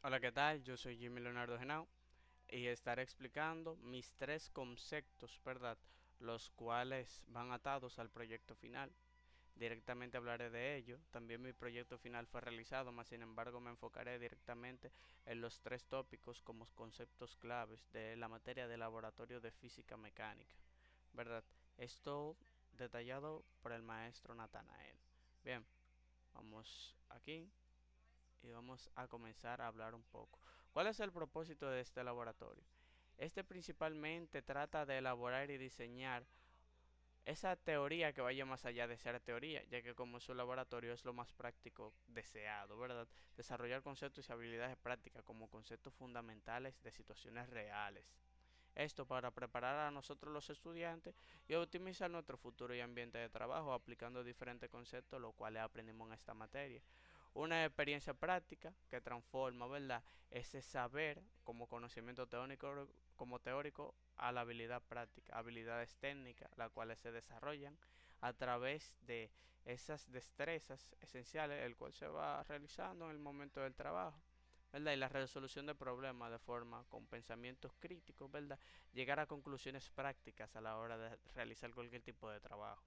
Hola, ¿qué tal? Yo soy Jimmy Leonardo Genao y estaré explicando mis tres conceptos, ¿verdad? Los cuales van atados al proyecto final. Directamente hablaré de ello. También mi proyecto final fue realizado, mas sin embargo me enfocaré directamente en los tres tópicos como conceptos claves de la materia de laboratorio de física mecánica, ¿verdad? Esto detallado por el maestro Natanael. Bien, vamos aquí y vamos a comenzar a hablar un poco. ¿Cuál es el propósito de este laboratorio? Este principalmente trata de elaborar y diseñar esa teoría que vaya más allá de ser teoría, ya que como su laboratorio es lo más práctico deseado, ¿verdad? Desarrollar conceptos y habilidades prácticas como conceptos fundamentales de situaciones reales. Esto para preparar a nosotros los estudiantes y optimizar nuestro futuro y ambiente de trabajo aplicando diferentes conceptos, los cuales aprendimos en esta materia. Una experiencia práctica que transforma, ¿verdad? Ese saber como teórico a la habilidad práctica, habilidades técnicas, las cuales se desarrollan a través de esas destrezas esenciales, el cual se va realizando en el momento del trabajo. ¿Verdad? Y la resolución de problemas de forma con pensamientos críticos, ¿verdad? Llegar a conclusiones prácticas a la hora de realizar cualquier tipo de trabajo.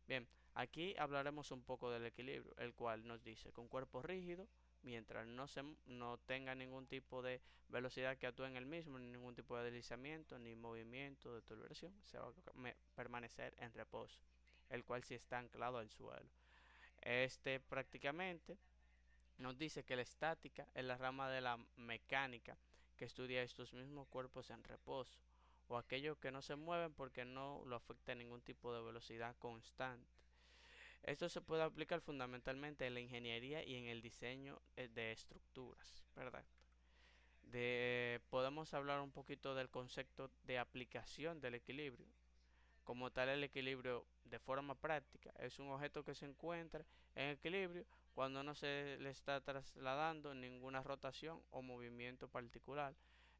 Bien, aquí hablaremos un poco del equilibrio, el cual nos dice que un cuerpo rígido, mientras no tenga ningún tipo de velocidad que actúe en el mismo, ni ningún tipo de deslizamiento, ni movimiento de turbación, se va a permanecer en reposo, el cual sí está anclado al suelo. Este prácticamente nos dice que la estática es la rama de la mecánica que estudia estos mismos cuerpos en reposo o aquellos que no se mueven porque no lo afecta ningún tipo de velocidad constante. Esto se puede aplicar fundamentalmente en la ingeniería y en el diseño de estructuras, ¿verdad? Podemos hablar un poquito del concepto de aplicación del equilibrio. Como tal, el equilibrio de forma práctica es un objeto que se encuentra en equilibrio cuando no se le está trasladando ninguna rotación o movimiento particular.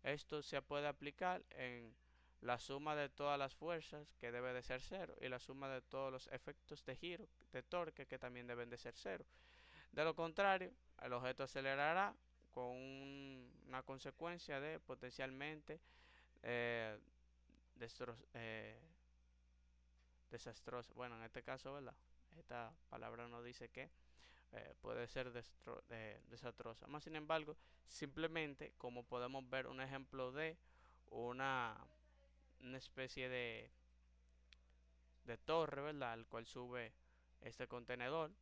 Esto se puede aplicar en la suma de todas las fuerzas, que debe de ser cero, y la suma de todos los efectos de giro, de torque, que también deben de ser cero. De lo contrario, el objeto acelerará con una consecuencia de potencialmente eh, destro- eh, desastrosa. Bueno, en este caso, ¿verdad? Esta palabra nos dice que puede ser desastrosa. Más sin embargo, simplemente como podemos ver un ejemplo de una, una especie de torre, ¿verdad? Al cual sube este contenedor.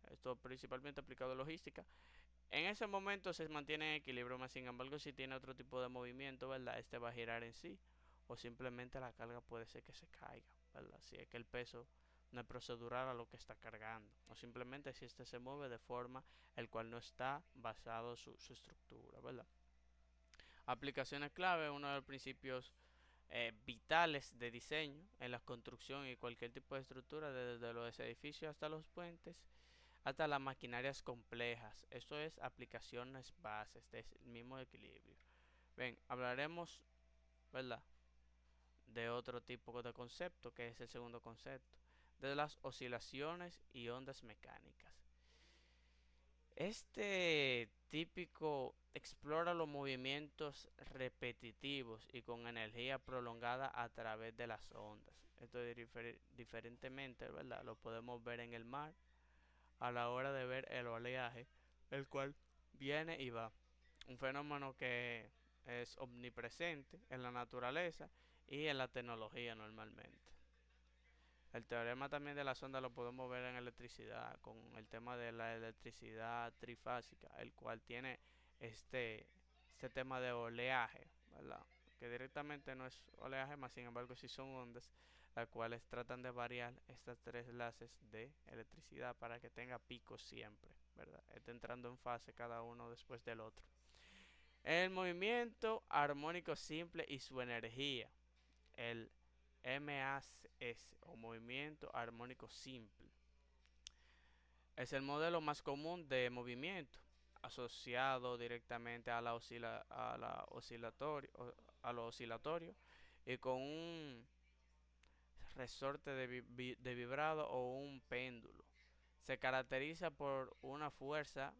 Esto principalmente aplicado a logística. En ese momento se mantiene en equilibrio, más sin embargo, si tiene otro tipo de movimiento, ¿verdad? Este va a girar en sí, o simplemente la carga puede ser que se caiga, ¿verdad? Si es que el peso no es procedural a lo que está cargando, o simplemente si este se mueve de forma el cual no está basado su estructura, ¿verdad? Aplicaciones clave, uno de los principios vitales de diseño en la construcción y cualquier tipo de estructura, desde los edificios hasta los puentes, hasta las maquinarias complejas. Esto es aplicaciones bases del mismo equilibrio. Bien, hablaremos, ¿verdad?, de otro tipo de concepto, que es el segundo concepto, de las oscilaciones y ondas mecánicas. Este típico explora los movimientos repetitivos y con energía prolongada a través de las ondas. Esto diferentemente, ¿verdad? Lo podemos ver en el mar a la hora de ver el oleaje, el cual viene y va. Un fenómeno que es omnipresente en la naturaleza y en la tecnología normalmente. El teorema también de la sonda lo podemos ver en electricidad, con el tema de la electricidad trifásica, el cual tiene este, este tema de oleaje, ¿verdad? Que directamente no es oleaje, más sin embargo sí son ondas, las cuales tratan de variar estas tres clases de electricidad para que tenga picos siempre, ¿verdad? Está entrando en fase cada uno después del otro. El movimiento armónico simple y su energía, el MAS o movimiento armónico simple. Es el modelo más común de movimiento asociado directamente a a lo oscilatorio y con un resorte de vibrado o un péndulo. Se caracteriza por una fuerza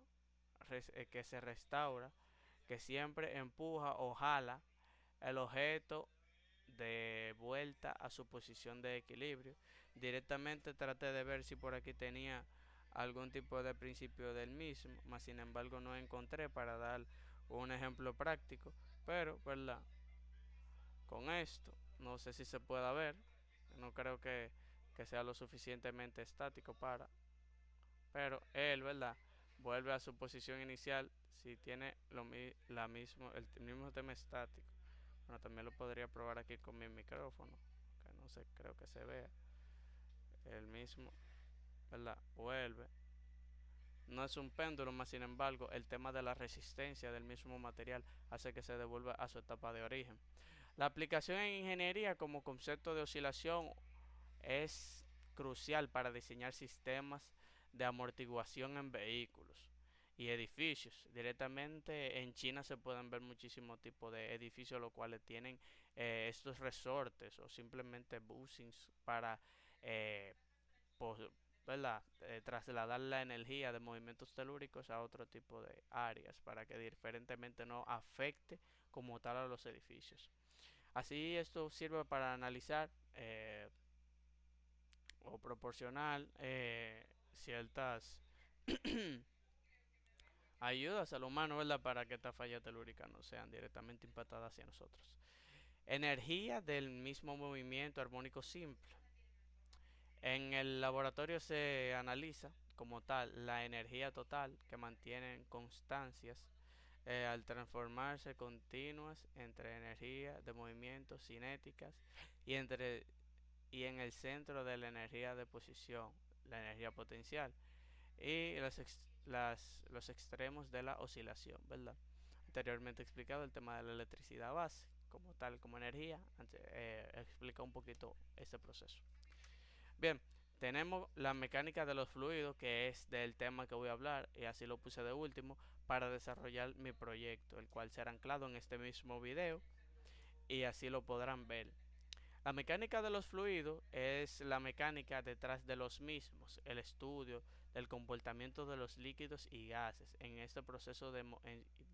que se restaura que siempre empuja o jala el objeto de vuelta a su posición de equilibrio. Directamente traté de ver si por aquí tenía algún tipo de principio del mismo, mas sin embargo no encontré para dar un ejemplo práctico, pero verdad, con esto no sé si se pueda ver, no creo que sea lo suficientemente estático para, pero él, verdad, vuelve a su posición inicial si tiene el mismo tema estático. Bueno, también lo podría probar aquí con mi micrófono, que no sé, creo que se vea. El mismo, ¿verdad? Vuelve. No es un péndulo, más sin embargo, el tema de la resistencia del mismo material hace que se devuelva a su etapa de origen. La aplicación en ingeniería como concepto de oscilación es crucial para diseñar sistemas de amortiguación en vehículos y edificios. Directamente en China se pueden ver muchísimos tipos de edificios los cuales tienen estos resortes o simplemente bushings para eh, pos- ¿verdad? Trasladar la energía de movimientos telúricos a otro tipo de áreas para que diferentemente no afecte como tal a los edificios. Así esto sirve para analizar o proporcionar ciertas ayudas al humano, ¿verdad? Para que estas fallas telúricas no sean directamente impactadas hacia nosotros. Energía del mismo movimiento armónico simple. En el laboratorio se analiza como tal la energía total que mantienen constancias al transformarse continuas entre energía de movimiento cinéticas y entre y en el centro de la energía de posición, la energía potencial y los extremos de la oscilación, ¿verdad? Anteriormente explicado el tema de la electricidad base como tal como energía, explica un poquito este proceso. Bien, tenemos la mecánica de los fluidos, que es del tema que voy a hablar, y así lo puse de último para desarrollar mi proyecto, el cual será anclado en este mismo video y así lo podrán ver. La mecánica de los fluidos es la mecánica detrás de los mismos, el estudio del comportamiento de los líquidos y gases en este proceso de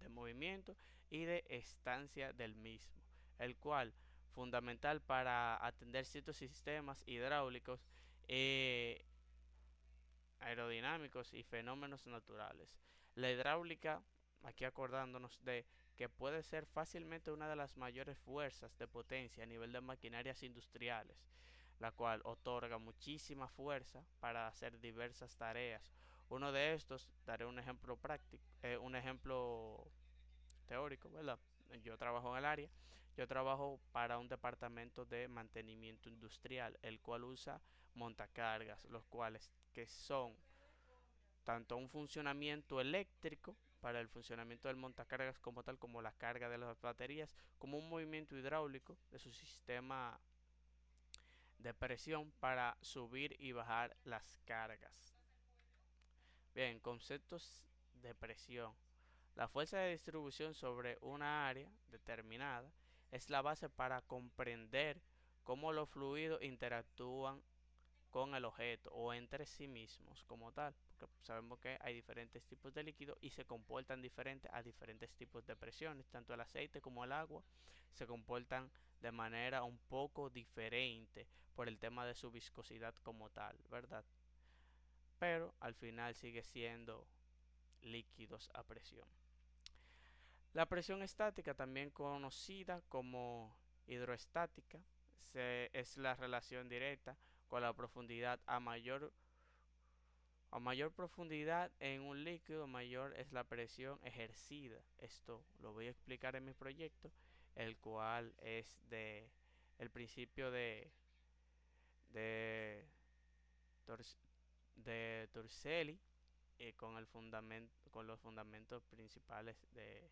movimiento y de estancia del mismo, el cual fundamental para atender ciertos sistemas hidráulicos, eh, aerodinámicos y fenómenos naturales. La hidráulica, aquí acordándonos de que puede ser fácilmente una de las mayores fuerzas de potencia a nivel de maquinarias industriales, la cual otorga muchísima fuerza para hacer diversas tareas. Uno de estos, daré un ejemplo práctico, un ejemplo teórico, ¿verdad? Yo trabajo en el área, yo trabajo para un departamento de mantenimiento industrial, el cual usa montacargas, los cuales que son tanto un funcionamiento eléctrico para el funcionamiento del montacargas como tal, como la carga de las baterías, como un movimiento hidráulico de su sistema de presión para subir y bajar las cargas. Bien, conceptos de presión. La fuerza de distribución sobre una área determinada es la base para comprender cómo los fluidos interactúan con el objeto o entre sí mismos como tal, porque sabemos que hay diferentes tipos de líquidos y se comportan diferentes a diferentes tipos de presiones, tanto el aceite como el agua se comportan de manera un poco diferente por el tema de su viscosidad como tal, ¿verdad? Pero al final sigue siendo líquidos a presión. La presión estática, también conocida como hidroestática, es la relación directa con la profundidad. A mayor profundidad en un líquido, mayor es la presión ejercida. Esto lo voy a explicar en mi proyecto, el cual es de el principio de, Tors- de Torricelli, con los fundamentos principales de,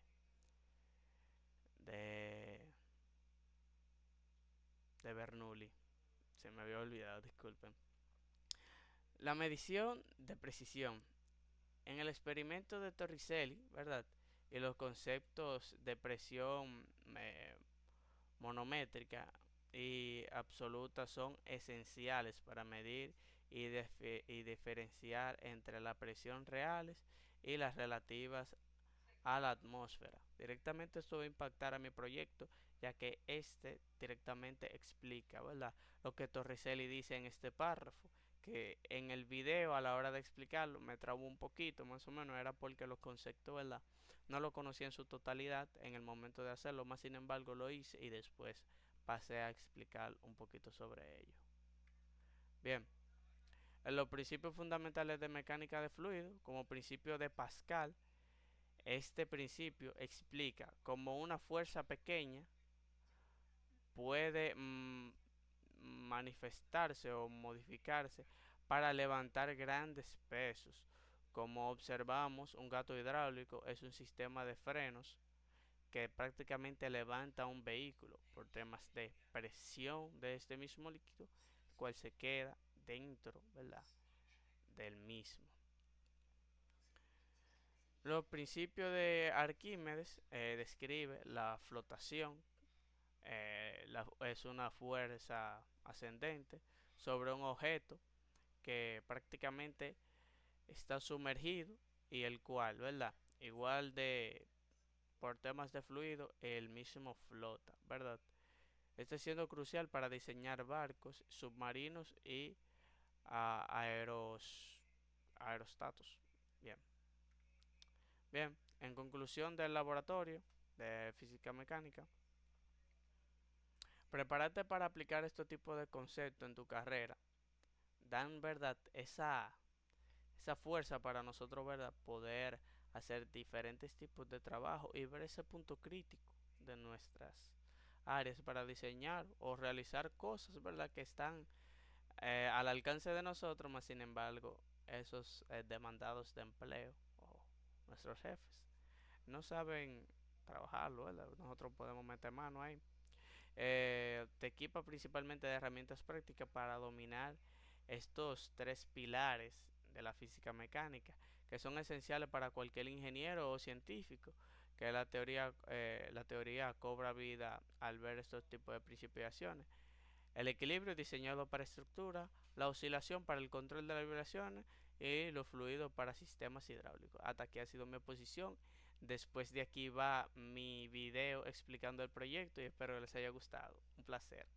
de Bernoulli. Se me había olvidado, disculpen. La medición de precisión. En el experimento de Torricelli, ¿verdad? Y los conceptos de presión monométrica y absoluta son esenciales para medir y diferenciar entre las presiones reales y las relativas a la atmósfera. Directamente esto va a impactar a mi proyecto, ya que este directamente explica, ¿verdad?, lo que Torricelli dice en este párrafo, que en el video a la hora de explicarlo me trabó un poquito, más o menos era porque los conceptos, ¿verdad?, no lo conocía en su totalidad en el momento de hacerlo, más sin embargo lo hice y después pasé a explicar un poquito sobre ello. Bien, en los principios fundamentales de mecánica de fluido, como principio de Pascal, este principio explica cómo una fuerza pequeña puede manifestarse o modificarse para levantar grandes pesos. Como observamos, un gato hidráulico es un sistema de frenos que prácticamente levanta un vehículo por temas de presión de este mismo líquido, el cual se queda dentro, ¿verdad?, del mismo. Los principios de Arquímedes describe la flotación, es una fuerza ascendente sobre un objeto que prácticamente está sumergido y el cual, ¿verdad?, igual de por temas de fluido, el mismo flota, ¿verdad? Este siendo crucial para diseñar barcos, submarinos y aerostatos. Bien. Bien, en conclusión del laboratorio de física mecánica, prepárate para aplicar este tipo de conceptos en tu carrera. Dan, ¿verdad?, esa fuerza para nosotros, ¿verdad?, poder hacer diferentes tipos de trabajo y ver ese punto crítico de nuestras áreas para diseñar o realizar cosas, ¿verdad?, que están al alcance de nosotros, más sin embargo, esos demandados de empleo o nuestros jefes no saben trabajarlo, ¿verdad? Nosotros podemos meter mano ahí. Te equipa principalmente de herramientas prácticas para dominar estos tres pilares de la física mecánica, que son esenciales para cualquier ingeniero o científico, que la teoría cobra vida al ver estos tipos de principiaciones. El equilibrio diseñado para estructura, la oscilación para el control de las vibraciones y los fluidos para sistemas hidráulicos. Hasta aquí ha sido mi exposición. Después de aquí va mi video explicando el proyecto y espero que les haya gustado. Un placer.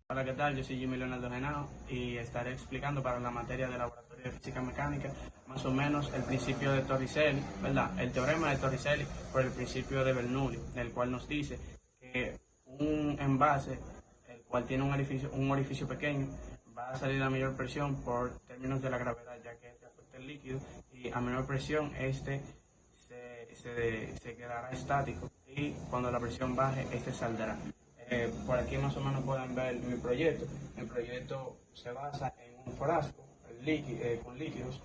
Hola, ¿qué tal? Yo soy Jimmy Leonardo Genao y estaré explicando para la materia de laboratorio de física mecánica más o menos el principio de Torricelli, ¿verdad? El teorema de Torricelli por el principio de Bernoulli, el cual nos dice que un envase, el cual tiene un orificio pequeño, va a salir a mayor presión por términos de la gravedad, ya que este afecta el líquido y a menor presión este se quedará estático y cuando la presión baje este saldrá. Por aquí más o menos pueden ver mi proyecto. Mi proyecto se basa en un frasco con líquidos.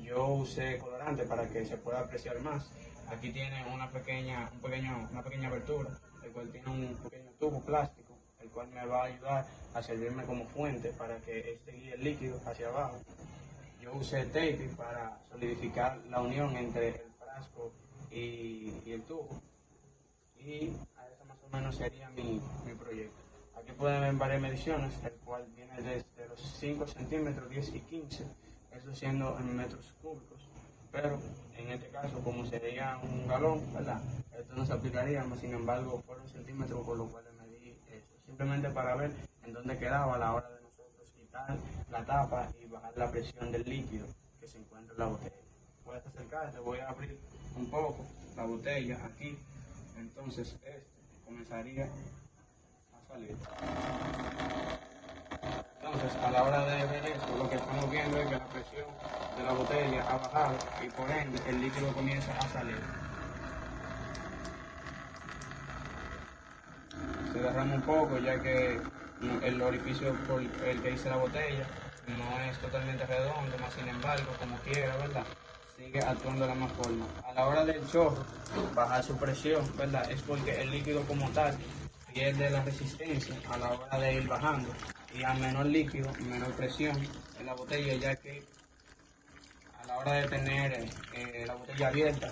Yo usé colorante para que se pueda apreciar más. Aquí tiene una pequeña abertura, el cual tiene un pequeño tubo plástico, el cual me va a ayudar a servirme como fuente para que este guíe el líquido hacia abajo. Yo usé tape para solidificar la unión entre el frasco y el tubo. Y a eso más o menos sería mi proyecto. Aquí pueden ver varias mediciones, el cual viene desde los 5 centímetros, 10 y 15, eso siendo en metros cúbicos, pero en este caso como sería un galón, ¿verdad?, esto no se aplicaría, mas sin embargo fueron centímetros por lo cual medí esto, simplemente para ver en dónde quedaba a la hora de nosotros quitar la tapa y bajar la presión del líquido que se encuentra en la botella. Puedes acercarte, voy a abrir un poco la botella aquí. Entonces comenzaría a salir. Entonces a la hora de ver esto, lo que estamos viendo es que la presión de la botella ha bajado y por ende el líquido comienza a salir. Se derrama un poco ya que el orificio por el que hice la botella no es totalmente redondo, más sin embargo, como quiera, ¿verdad?, sigue actuando de la misma forma. A la hora del chorro, bajar su presión, ¿verdad?, es porque el líquido como tal pierde la resistencia a la hora de ir bajando y a menor líquido, menor presión en la botella, ya que a la hora de tener la botella abierta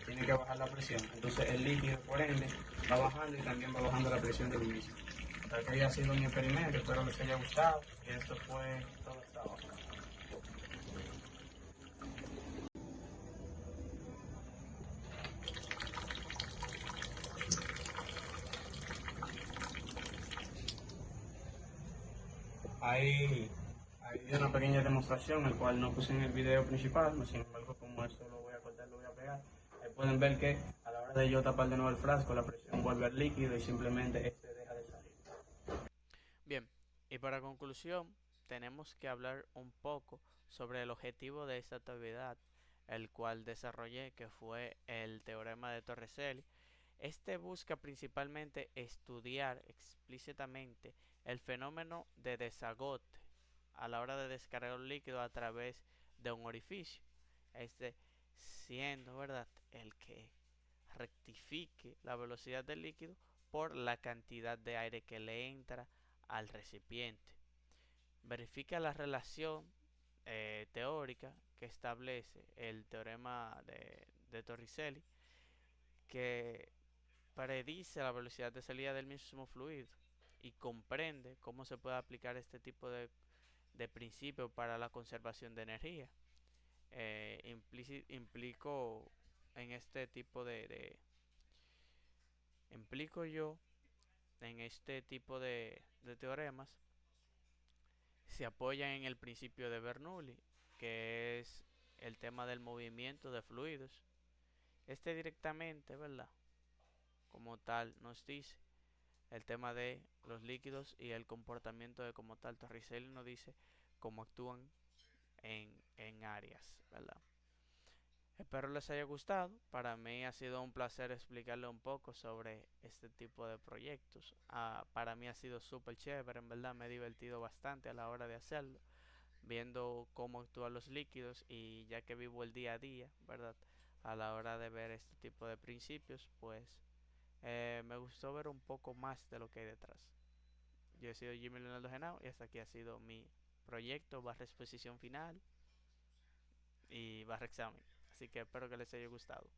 tiene que bajar la presión. Entonces el líquido por ende va bajando y también va bajando la presión del mismo. Hasta que haya sido mi experimento, espero les haya gustado y esto fue todo hasta ahora. Ahí, ahí di una pequeña demostración, el cual no puse en el video principal, sin embargo, como esto lo voy a cortar, lo voy a pegar. Ahí pueden ver que a la hora de yo tapar de nuevo el frasco, la presión vuelve al líquido y simplemente este deja de salir. Bien, y para conclusión, tenemos que hablar un poco sobre el objetivo de esta actividad, el cual desarrollé, que fue el teorema de Torricelli. Este busca principalmente estudiar explícitamente el fenómeno de desagote a la hora de descargar un líquido a través de un orificio. Este siendo, ¿verdad?, el que rectifique la velocidad del líquido por la cantidad de aire que le entra al recipiente. Verifica la relación teórica que establece el teorema de Torricelli, que predice la velocidad de salida del mismo fluido y comprende cómo se puede aplicar este tipo de principio para la conservación de energía. Implico en este tipo implico yo en este tipo de teoremas se apoyan en el principio de Bernoulli, que es el tema del movimiento de fluidos. Este directamente, ¿verdad?, como tal, nos dice el tema de los líquidos y el comportamiento de como tal. Torricelli nos dice cómo actúan en áreas, ¿verdad? Espero les haya gustado. Para mí ha sido un placer explicarle un poco sobre este tipo de proyectos. Para mí ha sido súper chévere, en verdad me he divertido bastante a la hora de hacerlo, viendo cómo actúan los líquidos y ya que vivo el día a día, ¿verdad? A la hora de ver este tipo de principios, pues me gustó ver un poco más de lo que hay detrás. Yo he sido Jimmy Leonardo Genao y hasta aquí ha sido mi proyecto barra exposición final y barra examen. Así que espero que les haya gustado.